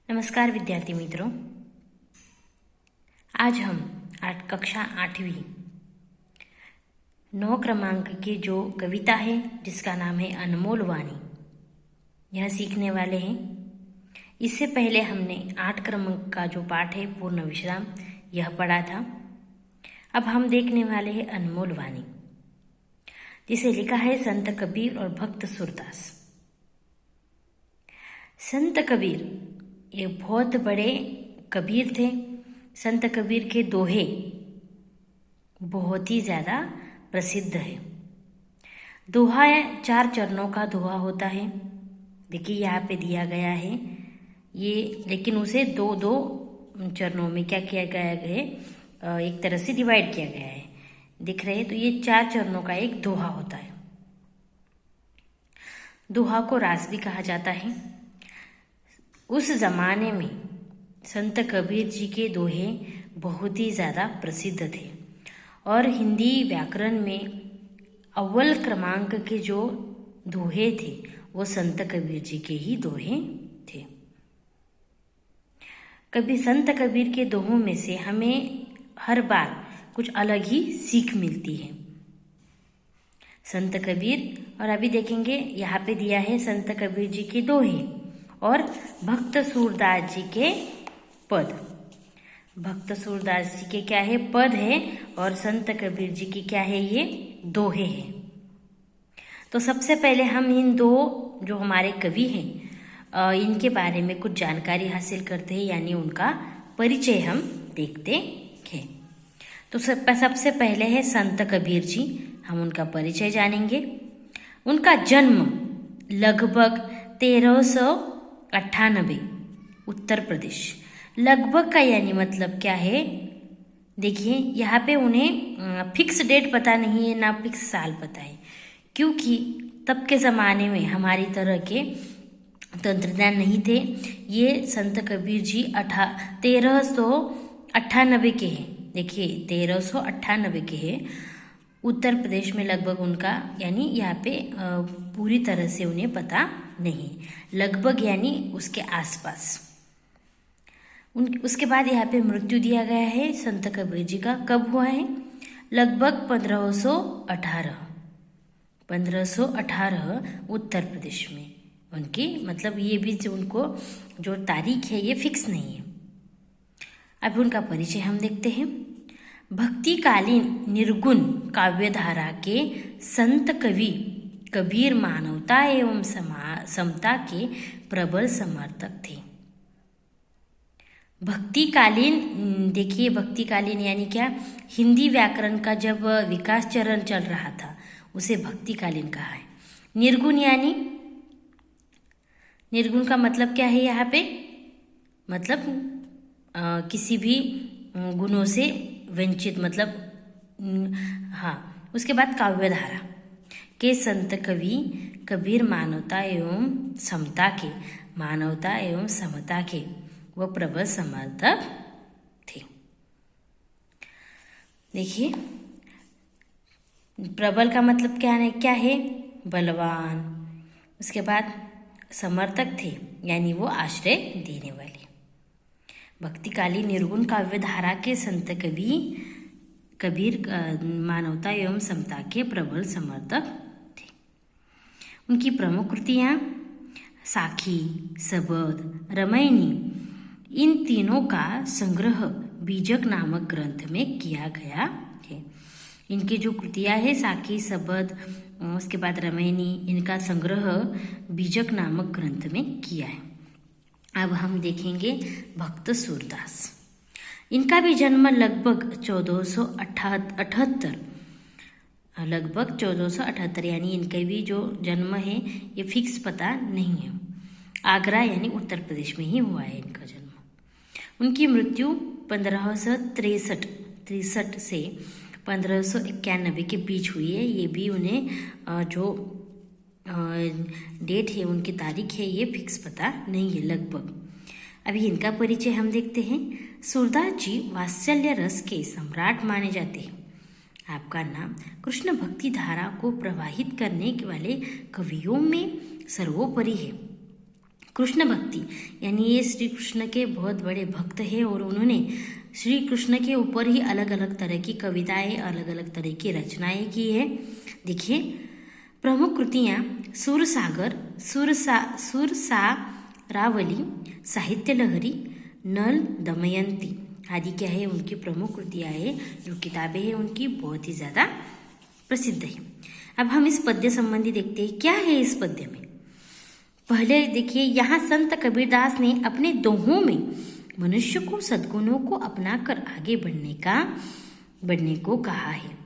नमस्कार विद्यार्थी मित्रों, आज हम कक्षा 8वीं 9 क्रमांक की जो कविता है जिसका नाम है अनमोल वाणी, यह सीखने वाले हैं। इससे पहले हमने 8 क्रमांक का जो पाठ है पूर्ण विश्राम यह पढ़ा था। अब हम देखने वाले हैं अनमोल वाणी, जिसे लिखा है संत कबीर और भक्त सूरदास। संत कबीर ये बहुत बड़े कबीर थे। संत कबीर के दोहे बहुत ही ज़्यादा प्रसिद्ध है। दोहा 4 चरणों का दोहा होता है। देखिए यहाँ पे दिया गया है ये, लेकिन उसे दो दो चरणों में क्या किया गया है, एक तरह से डिवाइड किया गया है। दिख रहे हैं, तो ये 4 चरणों का एक दोहा होता है। दोहा को रास भी कहा जाता है। उस जमाने में संत कबीर जी के दोहे बहुत ही ज़्यादा प्रसिद्ध थे और हिंदी व्याकरण में अव्वल क्रमांक के जो दोहे थे वो संत कबीर जी के ही दोहे थे। संत कबीर के दोहों में से हमें हर बार कुछ अलग ही सीख मिलती है। संत कबीर, और अभी देखेंगे यहाँ पे दिया है संत कबीर जी के दोहे और भक्त सूरदास जी के पद। भक्त सूरदास जी के क्या है, पद है, और संत कबीर जी की क्या है, ये दोहे हैं। तो सबसे पहले हम इन दो जो हमारे कवि हैं इनके बारे में कुछ जानकारी हासिल करते हैं, यानी उनका परिचय हम देखते हैं। तो सबसे पहले है संत कबीर जी, हम उनका परिचय जानेंगे। उनका जन्म लगभग 1398 उत्तर प्रदेश। लगभग का यानी मतलब क्या है, देखिए यहाँ पे उन्हें फिक्स डेट पता नहीं है, ना फिक्स साल पता है, क्योंकि तब के ज़माने में हमारी तरह के तंत्रज्ञान नहीं थे। ये संत कबीर जी 1398 के हैं। देखिए 1398 के हैं। उत्तर प्रदेश में लगभग उनका, यानी यहाँ पे पूरी तरह से उन्हें पता नहीं, लगभग यानी उसके आसपास। उसके बाद यहाँ पे मृत्यु दिया गया है संत कबीर जी का, कब हुआ है, लगभग 1518 उत्तर प्रदेश में उनकी, मतलब ये भी उनको जो तारीख है ये फिक्स नहीं है। अब उनका परिचय हम देखते हैं। भक्तिकालीन निर्गुण काव्यधारा के संत कवि कबीर मानवता एवं समता के प्रबल समर्थक थे। भक्तिकालीन, देखिए भक्तिकालीन यानी क्या, हिंदी व्याकरण का जब विकास चरण चल रहा था उसे भक्तिकालीन कहा है। निर्गुण यानी, निर्गुण का मतलब क्या है यहाँ पे, मतलब किसी भी गुणों से वंचित, मतलब हाँ। उसके बाद काव्यधारा के संत कवि कबीर मानवता एवं समता के वह प्रबल समर्थक थे। देखिए प्रबल का मतलब क्या है, बलवान। उसके बाद समर्थक थे, यानी वो आश्रय देने वाले। भक्तिकालीन निर्गुण काव्यधारा के संत कबीर मानवता एवं समता के प्रबल समर्थक थे। उनकी प्रमुख कृतियाँ साखी, सबद, रामायणी, इन तीनों का संग्रह बीजक नामक ग्रंथ में किया गया है। इनकी जो कृतियाँ है साखी, सबद, उसके बाद रामायणी, इनका संग्रह बीजक नामक ग्रंथ में किया है। अब हम देखेंगे भक्त सूरदास। इनका भी जन्म लगभग 1478, यानी इनका भी जो जन्म है ये फिक्स पता नहीं है। आगरा यानी उत्तर प्रदेश में ही हुआ है इनका जन्म। उनकी मृत्यु 1563 से 1591 के बीच हुई है। ये भी उन्हें जो डेट है, उनकी तारीख है, ये फिक्स पता नहीं है, लगभग। अभी इनका परिचय हम देखते हैं। सूरदास जी वात्सल्य रस के सम्राट माने जाते हैं। आपका नाम कृष्ण भक्ति धारा को प्रवाहित करने वाले कवियों में सर्वोपरि है। कृष्ण भक्ति, यानी ये श्री कृष्ण के बहुत बड़े भक्त हैं और उन्होंने श्री कृष्ण के ऊपर ही अलग अलग तरह की कविताएं, अलग अलग तरह की रचनाएं की है। देखिए, प्रमुख कृतियाँ सुरसागर, सुरसारावली, साहित्य लहरी, नल दमयंती आदि क्या है उनकी प्रमुख कृतियाँ है, जो किताबें हैं उनकी बहुत ही ज़्यादा प्रसिद्ध है। अब हम इस पद्य संबंधी देखते हैं क्या है इस पद्य में। पहले देखिए, यहाँ संत कबीरदास ने अपने दोहों में मनुष्य को सद्गुणों को अपनाकर आगे बढ़ने को कहा है।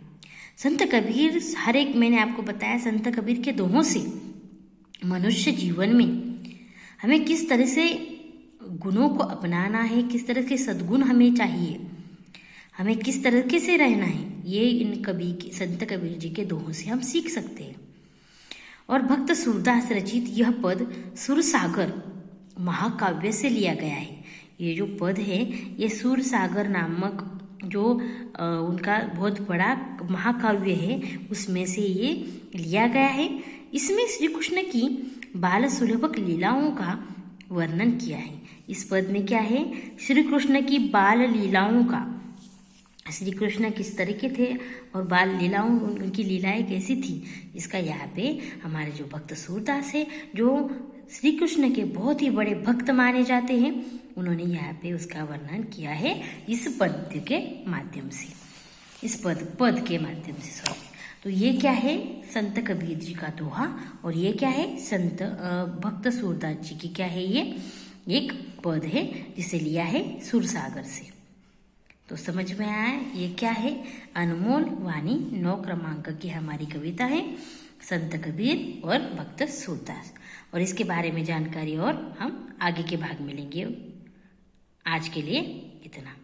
संत कबीर हर एक, मैंने आपको बताया, संत कबीर के दोहों से मनुष्य जीवन में हमें किस तरह से गुणों को अपनाना है, किस तरह के सद्गुण हमें चाहिए, हमें किस तरीके से रहना है, ये इन संत कबीर जी के दोहों से हम सीख सकते हैं। और भक्त सूरदास रचित यह पद सुरसागर महाकाव्य से लिया गया है। ये जो पद है ये सुरसागर नामक जो उनका बहुत बड़ा महाकाव्य है उसमें से ये लिया गया है। इसमें श्री कृष्ण की बाल सुलभक लीलाओं का वर्णन किया है। इस पद में क्या है, श्री कृष्ण की बाल लीलाओं का, श्री कृष्ण किस तरह के थे और बाल लीलाओं, उनकी लीलाएं कैसी थी, इसका यहाँ पे हमारे जो भक्त सूरदास है, जो श्री कृष्ण के बहुत ही बड़े भक्त माने जाते हैं, उन्होंने यहाँ पे उसका वर्णन किया है इस पद्य के माध्यम से, इस पद के माध्यम से। सॉरी, तो ये क्या है, संत कबीर जी का दोहा, और ये क्या है, संत भक्त सूरदास जी की क्या है, ये एक पद है जिसे लिया है सुरसागर से। तो समझ में आया ये क्या है, अनमोल वाणी 9 क्रमांक की हमारी कविता है, संत कबीर और भक्त सूरदास। और इसके बारे में जानकारी और हम आगे के भाग में लेंगे। आज के लिए इतना।